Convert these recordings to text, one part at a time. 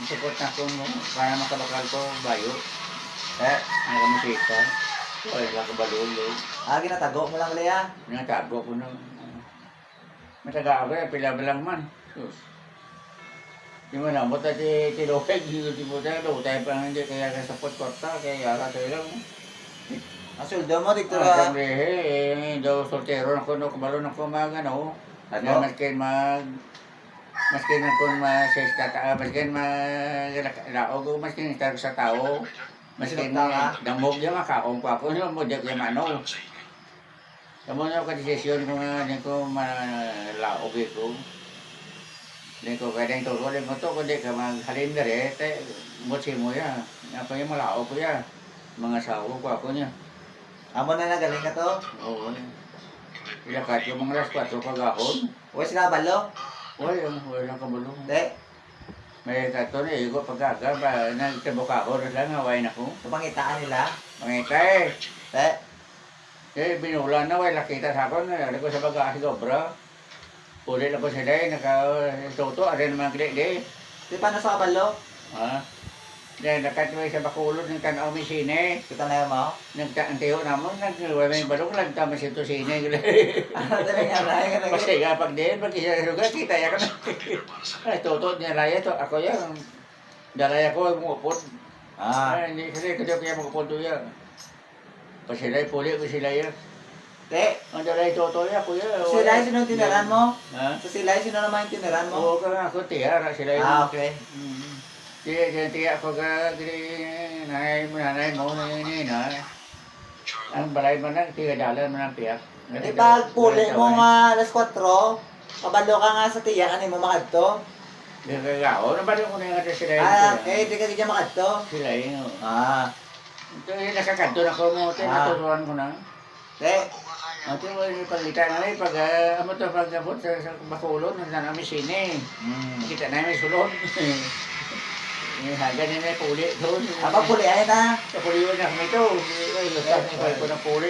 support na ko mo, para makabakal ko bayo. Eh, Ang kamusika. Wala ka balulo. ginatago mo lang Lea. Natago ko na. Mataga ako pila lang man. Sus. Di mo na, buta ti Lopeg, di mo tayo pa hindi kaya ka support korta, kaya yara tayo lang. Ang sweldo mo, dito Ah, na. siyempre, daw soltero na ko, no, kabalo na ko ano. Ano? Maskin na kung maskin laog, maskin itarog sa tao. Maskin damog yung makaong pa ako, yung mo, yung ano. Kamu na ka desisyon ko nga, din ko malaog ko. Din ko kaya din ko, din mo to, kundi ka maghalin na rin, mutsi mo ya. Ako yung malaog ko ya. Mga sawo ko ako niya. Amo na nagaling ka to. Oo. Kaya kahit yung mga alas 4 kagahon, Uy, sinabalo. wala ka bulong. Hindi. May kato na igo pagkaga ba nagtabukahon lang hawain ako. Sa pangitaan nila. Mangita eh. Eh, Binulan na wala kita sa ako na ko sa baga sobra. Ulit ako sila toto are naman kili di paano sa kabalo? Ha? Dahil nakatuloy sa bakulod ng tanaw mi sine. Kita na yun mo. Nagtaantiyo namon nagwala may balong lang tama si to sine. Ano tayo nga na? Kasi kapag din, pag isa suga, kita ya ka na. Ay, toto niya raya to. Ako yan. Daraya ko, mukupot. Ay, hindi kasi kaya mukupot to yan. Pasilay, puli ko sila yan. Te, Ang daraya toto yan, ako yan. sa silay, sino yung tiniran mo? Ha? Sa silay, sino naman yung tiniran mo? Oo ka nga, ako tiyara sila yan. Okay. Tiya ako ka, nanay mo, na. Ang balay mo na, tiya dalan mo ng piyak. Di pag puli mo nga alas 4, kabalo ka nga sa tiyak, ano mo makadto? Di ka gao, nabalo ko na yung sila yan. Di ka di makadto? Sila yun. Ito yung nakakanto na ko mo, natuturuan ko na. Te, Ito yung paglitan na pag abot sa bakulon, nasa namin sine. Kita namin sulod. Hagan nila puli doon. kapag puli ay na. Sa puliwan na kami ito. Ay, lutas ni ko ng puli.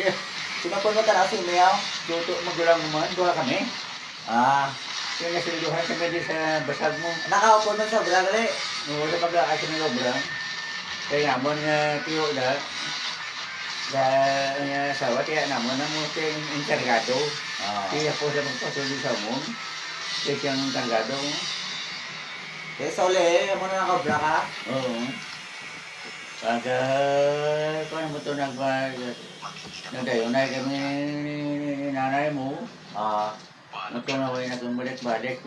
Sinapol mo talaga si Miao? Tuto, magulang naman, duha kami. Yung nasilduhan kami din sa basag mo. Nakaupo mo sa bragali. Nung sa pag-aasin ng obra, kaya namon nga tiyo na, sawa, kaya namon na mo yung enkargado. Kaya po sa magpasuloy sa mo, kaya siyang enkargado. Te, Sole, mo na nakabra ka? Oo. Pag, kung mo ito nagdayon na kami ni nanay mo, magkunaway na kung balik-balik.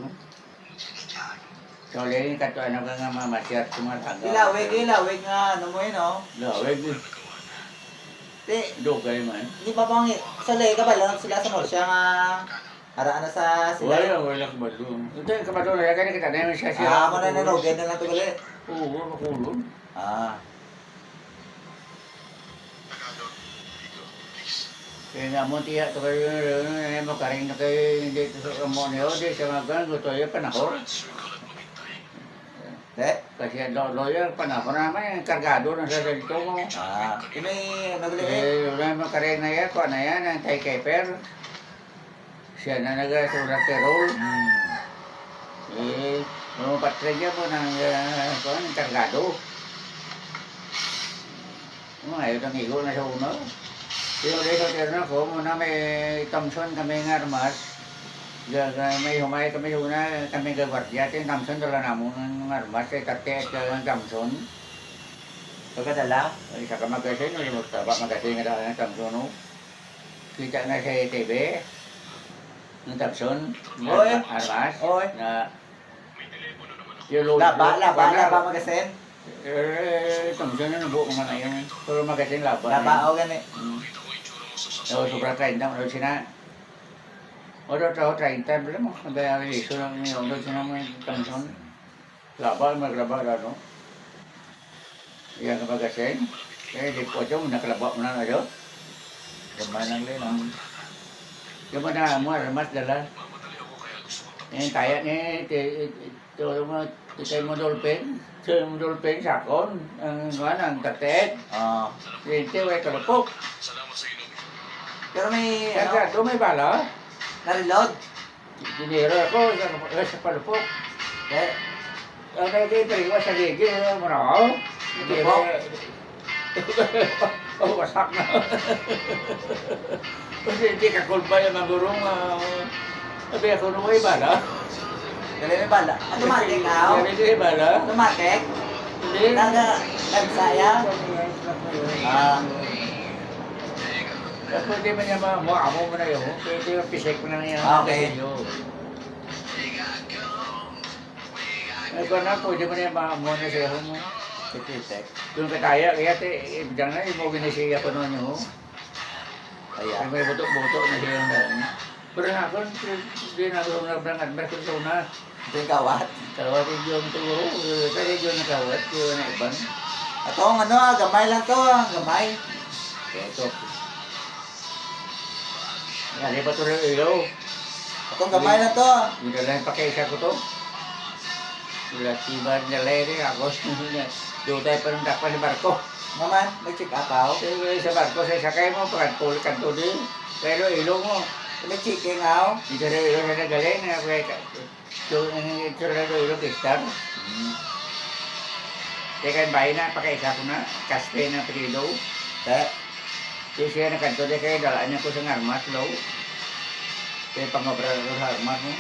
So, lagi kato ano ka nga mamasyat kumataga. Ilawig nga, ano mo yun, oh. Lawig. Te, Dugay man. di ba bang, Sole, kabalo sila sa Morsya nga, haraan na sa sila. Wala kabalo. Ito yung kabalo na yan, kita na yung siya. Mo na nanogay na lang ito gali. Oo, makulong. Kaya nga mo tiya, ito kayo makaring na kayo dito sa Ramoneo, di sa mga ganun, gusto yung panahon. Te, Kasi ang lawyer, panahon naman, kargado na sa dito mo. kini, naguli Wala makaring na yan, kung ano yan, ang Thai Keper. Siya na nagasulat perol. Patrigya po ng kargado. Ayaw ng igo na sa uno. Yung ulit sa terno ko, muna may Thompson kami ng armas. May humay kami una, kami gagwardya. Yung Thompson dala namun ng armas, kay Kate at yung Thompson. pagkadala. Isa ka magasin, ulit magtaba magasin nga dala ng Thompson. Kita na sa TV. Ng Thompson, armas. Na, Laba magasin. Thompson na nabuo nga na yun. Puro magasin laban. Laba, o gani. Sobra 30, ano sina? O daw 30, bala mo. Nabayari iso lang niyo. Doon sina mo yung Thompson. Laban, maglaba na, no? Iyan ka magasin. Kaya di po ito, nakalaba mo na na yun. Gamay lang din, oh. Yung mo na mo, armas dala. Yung kaya ni, mo dolphin. Ito mo dolphin, sakon. Ang katet. Ito, ay kalupok. Pero may, Kaya ito may bala. na-reload. Dinero ako sa palupok. Te, Ang nagkipin ko sa ligid, mo na ako. Ito po. Oh, wasak na. Kasi hindi ka kulba yung magurong, sabi ako nung may bala. Dali may bala. Automatic aw. Sabi ko may bala. Automatic. Hindi. Nagsaya. Ah. Pwede man niya amo mo na yun. Pwede yung pisek mo na yan. Okay. Ito na, pwede mo na yung amo na siya mo. Tipitek. Doon ka tayo, kaya diyan na, yung mga ginasiya ko noon yun. Ayan. May buto-buto na siya yung pero nga ako, hindi na ako nabrangan, meron ko na. Ito yung kawat. Kawat yung turo, kaya yung nakawat, yung na iban. Ito ang ano, gamay lang to. Gamay. Kaya ito. Yan, ba ito rin ilaw? Ito ang gamay lang to. Yung dalahin pa kaisa ko to. Wala tiba nila rin ako. Doon tayo pa ng dakpan ni Barko. Naman, mag-check up aw. Sa Barko, sa sakay mo, pagkatpul ka to din. Pero ilaw mo. May chicken aw. Dito rin ilaw na nagaling. Ito rin ilaw kistar. Kaya kan bahay na, pakaisa ko na. Kaspe na pilido. Te. Kaya siya na kanto din kaya dalaan niya ko sa ngarmas, low. Kaya pangobra ko sa ngarmas mo.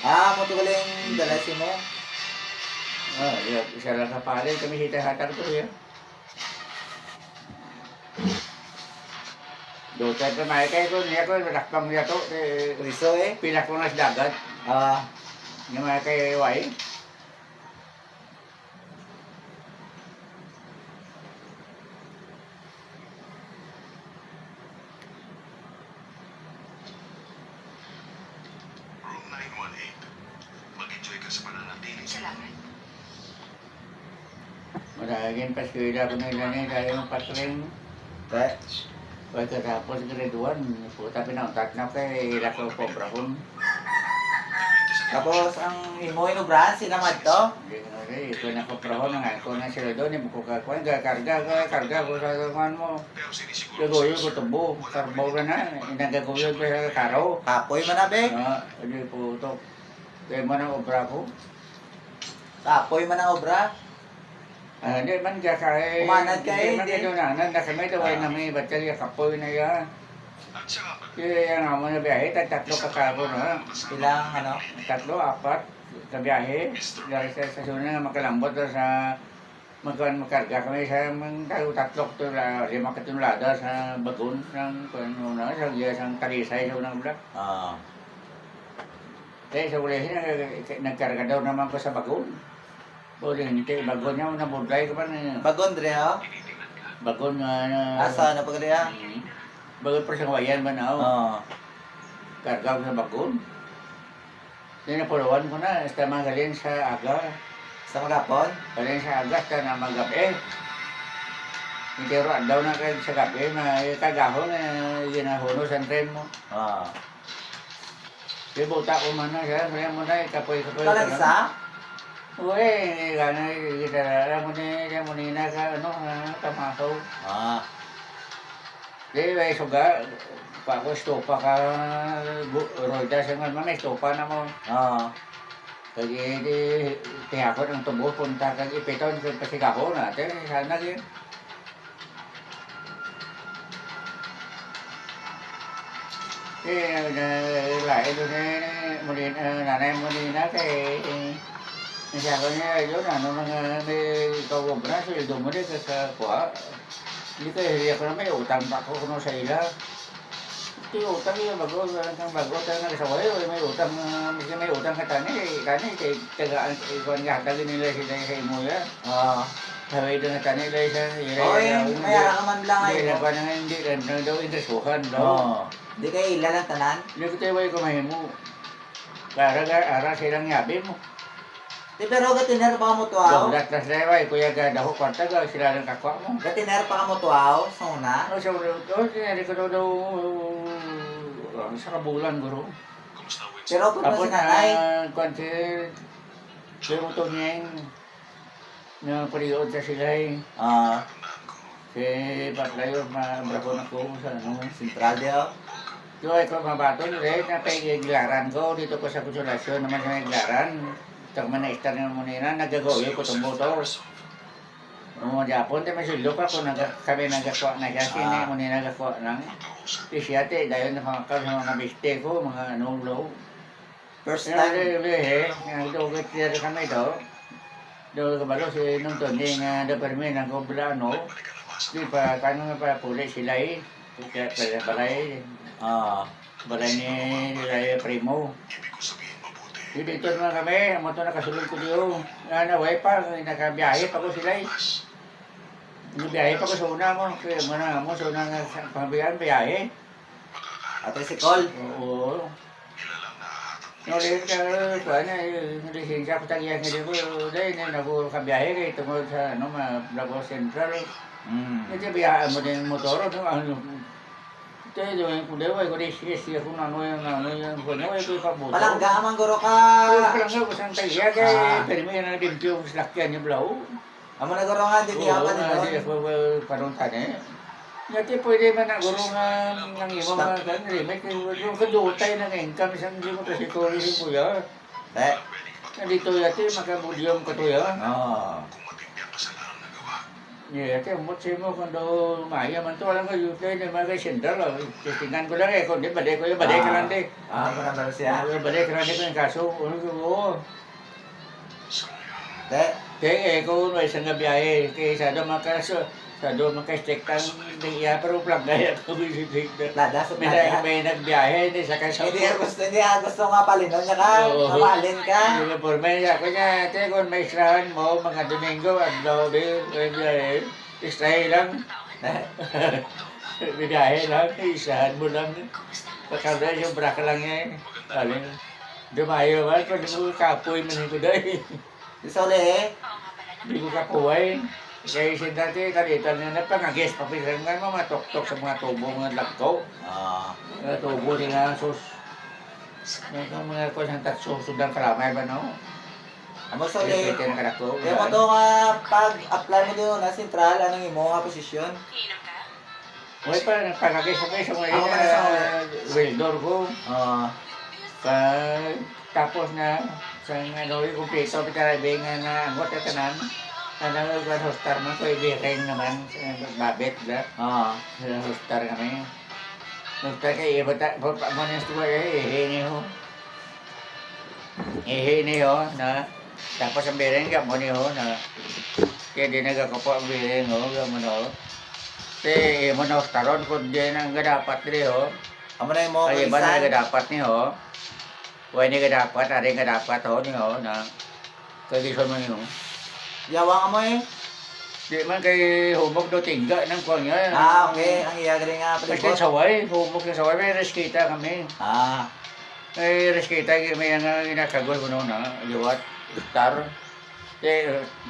Ah, mo to galing dalasi mo. Isa lang sa pare, kami hita-hatag to yan. Doon tayo pa maikay ko, niya ko, nakpang niya to. Riso eh. Pinak ko na sa dagat. Ah. Niya maikay iway. Room 918. Mag-enjoy ka sa pananatili sa Salamat. Maragin pa sila ko nila niya dahil yung patring. Te. Pagkatapos grade 1, puta pinautat na kay Lako Pobrahon. Tapos ang imo inubran sinamad to. Hindi ko na rin, ito na Pobrahon, ko na sila doon, yung bukukakuan, karga ko sa kakuan mo. Pero sinisiguro Gagoyo ko tubo, karbaw ka na, inagagoyo ko sa karaw. Kapoy man na be. Hindi po ito. Kaya mo ng obra ko. Kapoy man ang obra. Hindi man ka kay... Umanad ka eh, Hindi man hindi. ka doon na kami daway na may baterya kapoy na yan. At saka pag Kaya nga mo na biyahe, tatlo ka kabo na. Ilang ano. Tatlo, apat, sa biyahe. Dahil sa stasyon na makalambot na sa makarga kami sa tatlo lima katunlada sa bagon ng sa Talisay sa unang blak. Ah. Kaya sa ulihin, nagkarga daw naman ko sa bagon. O hindi, bagon niya, nabudlay ko pa na. Bagon dre ha. Bagon nga na... Asa na pagdre ha. Bagon pa sa wayan ba na ako. Oh. Karga ko sa bagon. Tinapuluan ko na, hasta magaling sa aga. Sa magapon. Galing sa aga, hasta na magabi. Hindi ro daw na kayo sa gabi, kagahon na ginahuno sa tren mo. Ah. Di buta ko man na siya, kaya mo na kapoy-kapoy. Talagsa? Uy, gana, alam mo na ka, tamahaw. Ah. Di, may suga, pa ako stopa ka, roida sa nga, may stopa na mo. Ah. Kaya di, tihakot ang tubo, punta kag ipiton, pasikaho natin, sana yun. Lại tôi thấy nanay mo nina kay sabi niya yun may kawag na sa ildo mo din sa kuha. Hindi kayo hiliya ko na may utang pa ko kuno sa ila. Ito yung utang yung bago tayo nagsaway may utang ka tani kay tagaan ikuan nga hatagin nila sila sa imo yan. Ah. Sabi doon na tani nila sa ila. Oy, mayara ka man lang Hindi ay. na pa na hindi na daw interesuhan daw. Oh. Di kay ila lang tanan. Hindi ko tayo ko mahimo. Ara silang yabi mo. Di pero gatiner pa ka mo tuaw. Dolat na sila ay kuya daho kwarta ga sila ng kakwa mo. Gatiner pa ka mo tuaw sa una. Ano siya tinari ko daw sa kabulan guro. kumusta Wins? Pero kung Tapos si nanay. konti pero to niya na period sa sila ay Ah. Tandaan ko. si Patlayo mabrako na ko sa ano. Sentral dio. Yo ay ko mabato ni na pagiglaran ko dito ko sa konsolasyon naman sa iglaran. Ito man na istar nga mo nila, nagagawa ko itong motor. Oo, Japon, tayo masulok ako, kami nagakuha na kasi mo nila nagakuha ng pisyate, dahil nakakal sa mga biste ko, mga anong low. First Kaya time. ang dugit tira kami daw, daw kabalo si nung tundi nga da permi ng kublano, di pa kano nga pa puli sila kaya balay, balay ni Primo. Ibig ko sabihin mabuti. Di dito na kami, mo to nakasulod ko diyo. Nga way pa, nakabiyahe pa ko sila. Biyahe pa ko sa una mo, kaya mo na mo sa una nga pangbiyahe, biyahe. Ate si Cole. Oo. Kilalang nahahatag No, dahil ka, kuwan na, lisensya ko tagyan nga ko, dahil na nagkabiyahe kayo tungkol sa, Blago Central. Kasi biyahe mo din yung motor, ano, ito yung kudewa, ko di siya kung ano yung kudewa, ito yung kabuto. Palangga man guro ka. Palangga ko saan tagya, kaya permi na dimpyo yung slakyan yung blaw. Amo na guro nga, hindi Oo, pa nga di din. ako panuntan eh. Ngati pwede man na guro nga ng imo mga kan, remake, yung kadutay ng income, isang di mo kasi tuloy si kuya. Eh, Nandito yati, makabudyong ko to ya. oo. kung matindi ang kasalanan na gawa. Yati, umot siya mo kung daw maya man to, alam ko, yung tayo na mga sindal, titingan ko lang eh, kung di, baday ko yung baday ka lang di. Ako na ba siya? Baday ka lang di ko yung kaso, oo. Sa ngayon, Eh, Kaya ko may isang biyahe, kaya sa doon makastek tang niya, pero plug gaya ko bisitik na. lada sa lada. May nagbiyahe, hindi sa kaso. Hindi nga gusto nga palinon niya ka. Oo. Mamalin ka. Yung informe niya, kanya, te, kung may israhan mo, mga Domingo, adlaw din, may biyahe, israhe lang. Biyahe lang, isahan mo lang. Pagkabla yung braka lang yan. Alin, dumayo man, kung di mo kapoy man ko dahil. Si Sole eh. Hindi ko kapuhay. Kaya siya dati, kalitan na napangagis, papisan nga mga tok-tok sa mga tubo, mga lagko. Mga tubo nila, sus. Mga ko sa susundan kalamay ba, no? Amo Sole. Kaya na kadako. Kaya mo to nga pag-apply mo doon na sentral, anong imo nga posisyon? Uy pa, nagpangagis ako sa mga Ako pa na sa weldor ko. Oo. Tapos na, sa kumpleto, pitarabing na angot at tanan. Ano, hostar man ko, ibigay naman, babet, ba? Oo. Hostar kami. Hostar kayo, iba ta, manis ko kayo, ihini ho. Ihini ho, na, tapos ang biring ka mo ni ho, na, kaya di nagkakupo ang biring ho, gamo ho. Kaya mo na hostaron, kung di nang dapat rin ho. Amo na imo Ay, iba kaisan. na dapat ni ho. Huwag ni dapat, ari nga dapat ho, ni ho, na, kagison mo ni ho. Yawang amo eh. Di man kay humok do tingga ng kuwan nga. Okay. Ang iya gali nga Kasi palibot. saway, humok ng saway, may reskita kami. May reskita, may nga ginakagol ko noon na, liwat, star.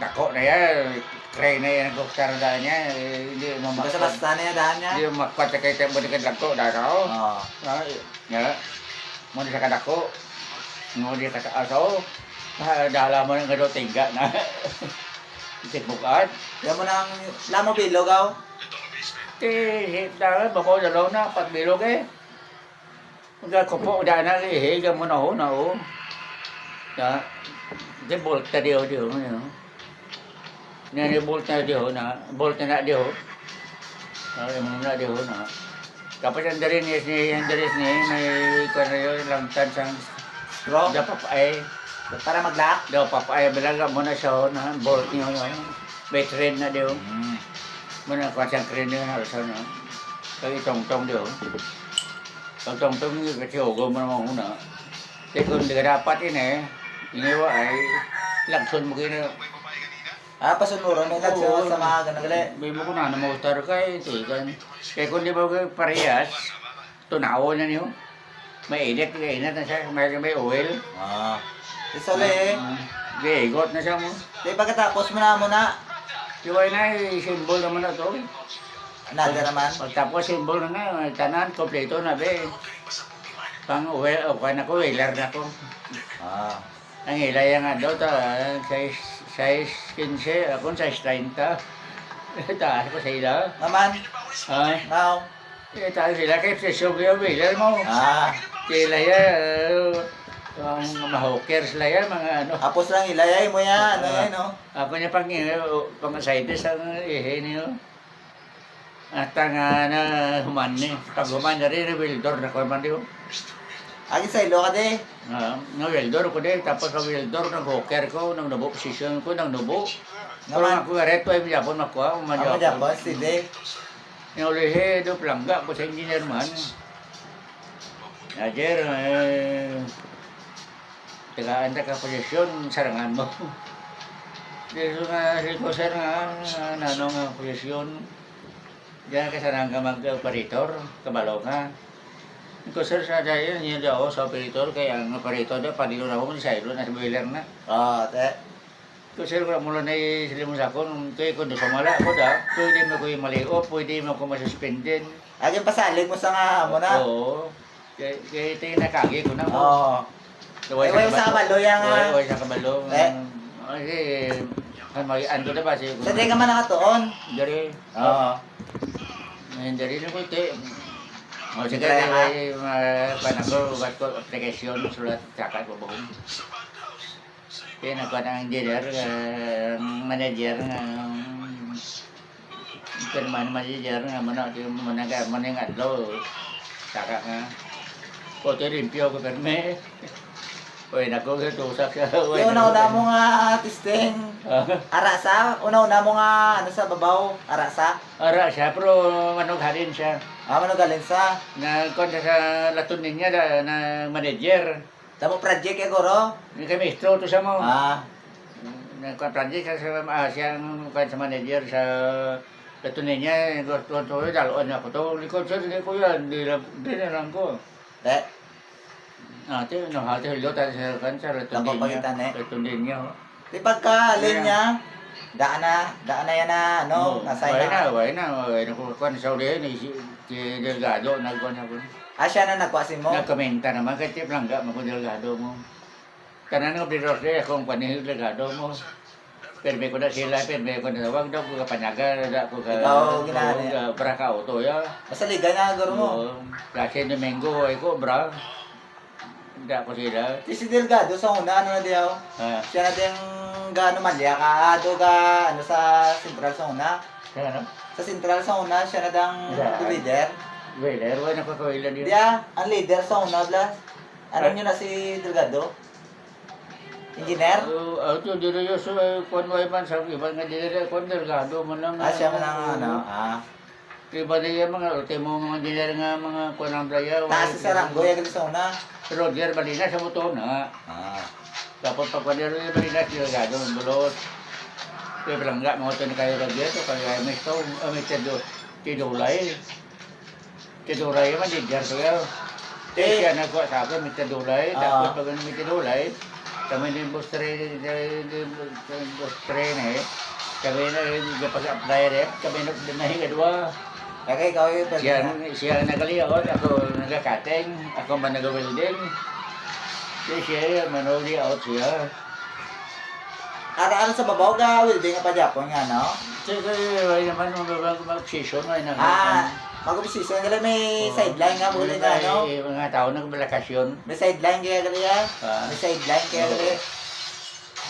Dako na yan, tray na yan, star na niya, hindi mamakot. Basta-basta na yan daan niya. Hindi mamakot kay tempo ni kadako, daraw. Oo. Nga, mo di sa kadako, mo di sa kaaso, dala mo ng gado tingga na. Tikbukat. Kaya mo nang lamo bilogaw. Hip na, bako dalaw na, pagbilog eh. Mga kupo, dana hihiga mo na ho, na ho. Na, di bolt na diho, na bolt na diho, na, bolt na diho. Mo na diho, na. Tapos ang darin ni, may kung na yun, langtan sang, Bro, dapat ay, para mag-lock. dapat ay, balaga mo na siya ho, na, bolt niyo yun. May thread na diho. Muna ko siyang thread niyo, na, sa na. Kaya itong-tong diho. Pagtong-tong niyo, kasi hugo mo naman una. Kasi kung di ka dapat yun iniwa ay, lagson mo kayo. Pasunuro may lagsyon sa mga ganun gali. May mo ko na namustar ka tigan. Kaya kung di ba kayo parehas, tunawo na niyo. May init na siya, may oil. Si Sole eh. Gigot na siya mo. Di pagkatapos mo na. Iway na, symbol naman na to. Another naman. Pagtapos symbol na nga, tanan, kompleto na be. Pang oil, o na ko, wheeler na ko. Ang ilaya nga daw, size 15, ako size 30. Taas ko sa ila. Naman, Ay, now. taas sila kay presyo ko yung wheeler mo. Kaya ilaya, Ang mahoker sila yan, mga ano. Apos lang ilayay mo yan, ano Ah. yan, no? Ako niya pang asaides ang ihe niyo. At ang na human ni. Pag human na rin, wildor na ko man diyo. Agi sa ilo ka de. Na wildor ko din. Tapos na wildor, nang hoker ko, nang nubo, position ko, nang nubo. Pero Naman. ako reto ay Japon makuha, Ako umadyo Japon, si de. Yung ulihe, do plangga ko sa engineer man. Ajer, tagaan ka posisyon, sarangan mo. Dito nga, si ko sir nga, nanong nga posisyon. Diyan ka sanang ka mag-operator, kabalo ka. Ko sir sa dahil, yun daw sa operator, kaya ang operator daw, padilo na ako, sa ilo, nasa boiler na. Oh, te. Ko sir, kung mula na isilim sa akon, kaya kung sa mala ako da, pwede mo ko yung maliop, pwede mo ko masuspendin. Agi pasalig mo sa nga mo na. Oo. Kaya ito yung nakagi ko na mo. Oo. Way Way sa kabalo yan nga. Way sa kabalo. Eh. Kasi, ano na ba siya? Sa di ka man nakatuon. Dari. Oo. Dari na ko ito. O sige, Try, ha? paano ko, ba't ko application, sulat, saka ko buong. Kaya nagkuhan ang engineer, manager, manager, manang adlo, saka nga. Kote limpyo ko perme. Uy, nako, tusak siya. Di una-una mo nga testing. Arasa, una-una mo nga ano sa babaw, arasa. Ara siya, pero manughalin siya. Ano galing sa? Nagkuhan siya sa latunin niya na manager. Damo project ya goro. Hindi kami istro to siya mo. Ah, Project siyang sa manager sa latunin niya. Gusto daloan niya ko to. Likod siya, hindi ko yan. Hindi na lang ko. de. Ate, hati hilo tayo sa sa latunin niya. Napapagitan eh. Latunin niya. Di pagka alin niya, daan na yan na ano, nasa Way na. Kukuhan sa uli, si Delgado, nagkuhan ako. Siya na nagwasin mo. Nagkomenta naman, kaya tip lang ka, mga Delgado mo. Tanan ng Birote, akong panihig Delgado mo. Perme ko na sila, perme ko na wag daw ko kapanyaga, da ko ka Ikaw, ginana yan. braka auto ya. Basta liga na goro mo. Kasi Domingo ay ko bra. Da ko sila. Si Delgado sa una, ano na diyaw? Ah, Siya na din gaano malya ka, ado ka, ano sa Central sa una. sana Sa Central sa una, siya na dang Yeah. leader. Weler, wala na ko kailan yun. Diya, ang leader sa una, Blas. Ano nyo na si Delgado? Engineer? Auto dito yung kung man sa ibang nga dito, kung Delgado man lang. Siya man ang ano, Iba na yung mga ultimo mga engineer nga mga kunang playa. taas si Saranggo, yung sa una. Roger Balina sa motor na. Dapat pag panero yung Balina siya gado ng bulot. Kaya palangga mga ito ni kayo Roger to kaya may ito may tidulay. Tidulay man di jar to yaw. Siya nagkuha sa akin may tidulay. Dapat pag may tidulay kami din bustre na eh. Kami na pag-apply rin. Kami na higadwa. Kaya ikaw yung Siya nagaliyot, ako nagakating, ako man nag-welding. Siya, manuli-out siya. Ara-ara sa babaw ka, welding nga pa Japon nga, no? Siya, ay naman, mag-season, ay nang... Mag-season ka may sideline nga, muli nga, no? Mga tao nagbalakasyon. May sideline kaya gali yan? May sideline kaya gali.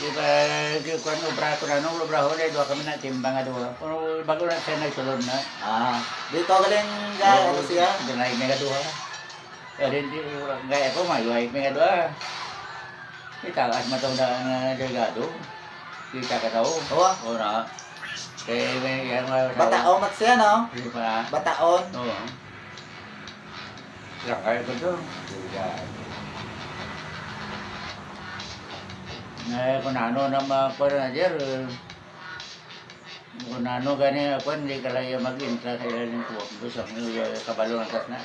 Di ba, kung ubra ko na, nung ubra ko na, doon kami na timbang nga doon. Pero bago na siya nagsulod na. Dito galing ga, ano siya? Dinaig nga doon. Pero hindi, gaya ko, mayuhay nga doon. Itaas matong na Delgado. Kita ka tao. Oo. Oo na. Kaya may yan mga Bataon mat siya, no? Hindi pa. Bataon. Oo. Kaya ko to. Kung ano na mga manager, kung ano gani ako, hindi ka lang yung mag-intra sa ilalim ko. Gusto ko yung kabalo ng tas na.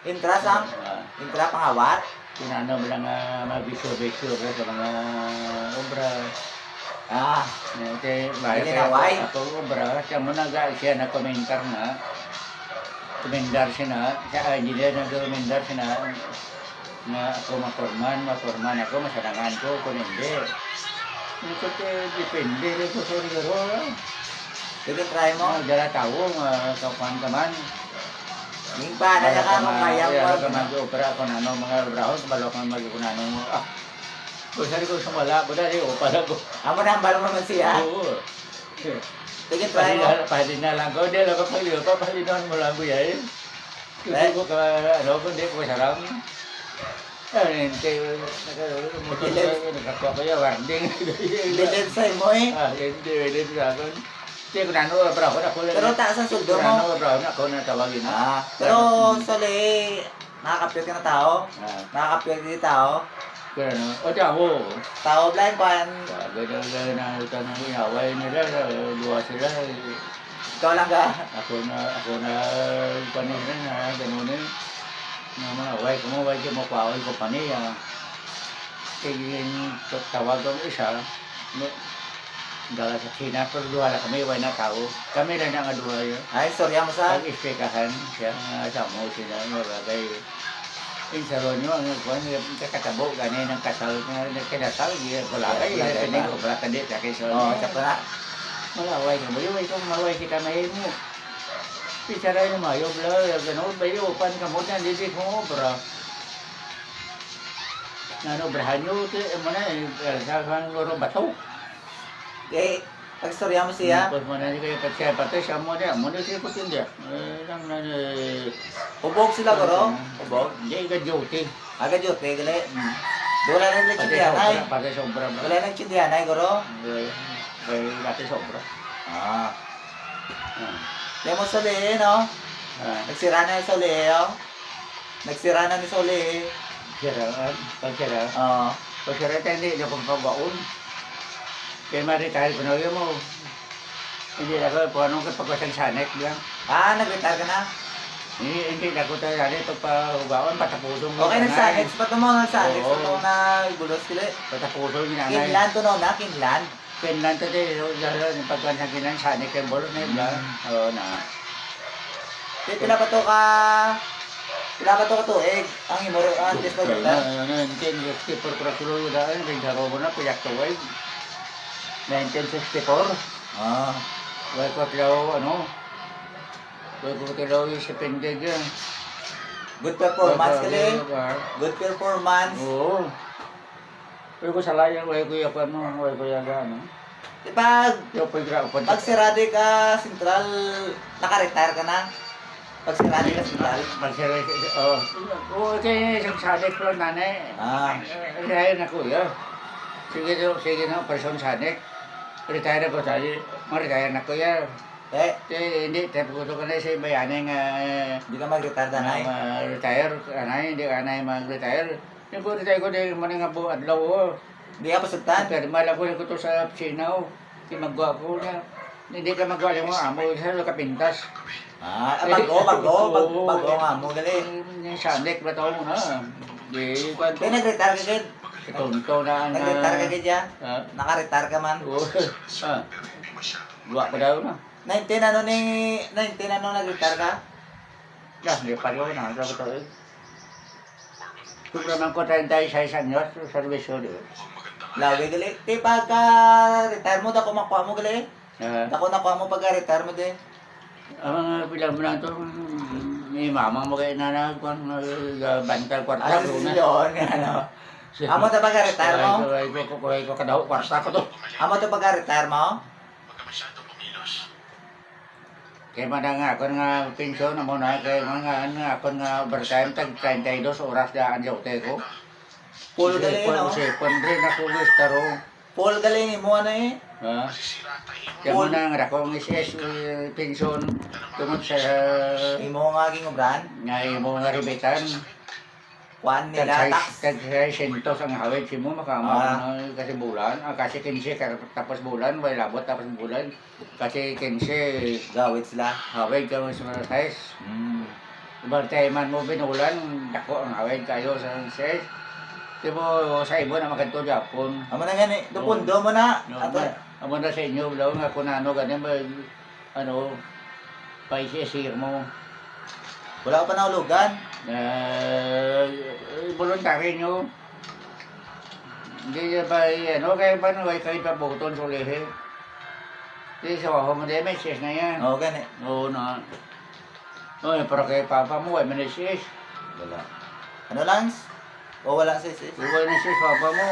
Intra sang? Intra pangawat? Kung ano mo lang mag-bisyo-bisyo sa mga obra. Ginaway? Ako obra, siya mo siya na komentar na. Komendar siya na. Siya engineer na komendar siya na. Na ako maporman ako, masalangan ko, kung hindi. Ito depende rin po sa rigoro. Sige, try mo. Dala tao, kapan ka man. Yung paano na ka kung kaya Kaya ka mo. mag-opera ako na mga obrahon, kabalo ka mag-kunano mo. Kung saan ko sumala ko dahil opera ko. Amo na ang balo mo man siya. Oo. Sige, try mo. Pahalin na lang ko, di lang ko pahalin mo lang ko yan. Hindi ko ka, kundi ko sarang. Hindi, nakakuha ko yung warning. Bilid sa mo eh. Hindi sa akin. Hindi ko nano, bravo na ko. Pero taas ang suldo mo. Nano, bravo na ko na tawagin na. Pero sali, nakakapit ka na tao. Nakakapit ka na tao. Kaya no, o ako. Tao blind pan. Gano'n na ito na inaway nila, luwa sila. Ikaw lang ka. Ako na panila na gano'n eh. Na mga away ko mo, away ko mo pa, away ko pa niya. Kaya tawag ang isa, dala sa China, pero duha na kami, away na tao. Kami lang nga duha yun. Ay, sorry mo sa. Pag-istekahan siya, sa mo sila, bagay. Yung sa ronyo, ang kakatabo, ganin ang kasal na kinasal, wala kayo, hindi ko pala tandi, sa kisol. Oo, tsaka na. Malaway ka mo, yung ikaw malaway kita mahin mo. Pisaray na mayo, bla, gano'n, bayo, upan ka mo dyan, hindi mo, bro. Ano, brahan nyo, mo na, sa kang bato. Eh, pag-storya mo siya. Tapos mo na kayo patsaya, patay siya mo na siya po hindi. Lang na, Ubog sila garo. Ubog. hindi ka duty. Agad yun, gali. Wala na lang chindihanay. Patay sobra, bro. Wala na chindihanay garo. Patay sobra. Ah. Kaya mo soli, no? Nagsira na yung soli, oh. Nagsira na ni soli. Siraan, pagsira. Oo. Pagsira tayo hindi na pagpabaon. Kaya ma-retire ko na yun mo. Hindi ako, kung anong kapagwasang sanek lang. Ah, nag-retire ka na? Hindi na ko tayo yan, pagpahugawan, patapusong. Okay, nagsanits pa ito mo, nagsanits pa Oo. ito na gulos kili. Patapusong yung nanay. Kinland to no, na Kinland. Kinland to tayo, yung pagkwansang kinan, sanek yung bolot na yun lang. Oo na. Pila pa to ka tuig, ang imo antes pa dito. Hindi, 64 krasulo yun dahil, rin sa robo na, piyak to wave. 1964. Ah. Wala ko tilaw, wala ko tilaw yung sipendig yan. Good performance kili. Good performance. Oo. Wala ko salayan, wala ko yung wala ko yung Di pag yung pag-graupad. pag sirado ka central, naka-retire ka na. Pag sirado ka central. Oo, kaya isang sadik ko lang nanay. Ah. Retire na kuya. Sige na, person sadik. Retire ako tayo. Ma-retire na kuya. Hindi, taputo ko na sa bayanin nga. Di ka mag-retire danay. Retire, anay, hindi ka anay mag-retire. Yung ko retire ko, di man nga po adlaw. Di ka pasugtan. Pero malago ko to sa Sinaw. Di magwa ko na. Hindi ka magwa mo, amo sa kapintas. Ah, bago nga mo gali. Yung sadik ba tao mo na? Di, Di nag-retire ka gid. Ito na ang... Nag-retire ka gid ya. Naka-retire ka man. Oo. Pero hindi masyado. Luwa ko daw na. 19 ano nag-retire ka? Hindi pa rin na. Sabi ko eh. Kung naman ko 36 anyos, servisyo di ba? Mukhang maganda nga. Lawi gali. Di pagka retire mo dako makuha mo gali. Dako nakuha mo pagka retire mo din. Ang mga pilang mo lang ito, may mama mo kayo na bantal kwarta. Ano yun, ano? Amo ta pagka retire mo? Kuhay ko kadaw, kwarta ko to. Amo ta pagka retire mo? Huwag ka masyado pumilos. Kaya man nga ako nga pensyon na muna, kaya nga ako nga overtime, tag 32 oras daan sa hotel ko. Full gali no? Sipon rin ako listaro. Full gali mo ano eh? Ha? Masisira tayo. Kaya mo na nga akong SS pensyon tungod sa Imo nga ging obran. nga mo nga ribetan. Kuan nila tax. Kaya sentos ang hawid si mo makama kasi bulan. Kasi 15 tapos bulan, may labot tapos bulan. Kasi 15 Gawit sila. hawid ka mo sa size. Bartay man mo binulan, dako ang hawid kayo sa size. Di mo sa ibo na makanto Japon. Amo na gani, dupundo mo na. Ato. Amo na sa inyo, daw nga kung ano ganyan ba, paisisir mo. Wala ka pa nahulugan. Voluntary nyo. Hindi ba, kaya ba na kayo pa buton sa ulihin? Hindi sa waho mo din, may sis na yan. Oo gani. Oo na. Oh, para kay papa mo, ay manisis. Wala. Ano lang? O wala sis? Huwag na sis, papa mo.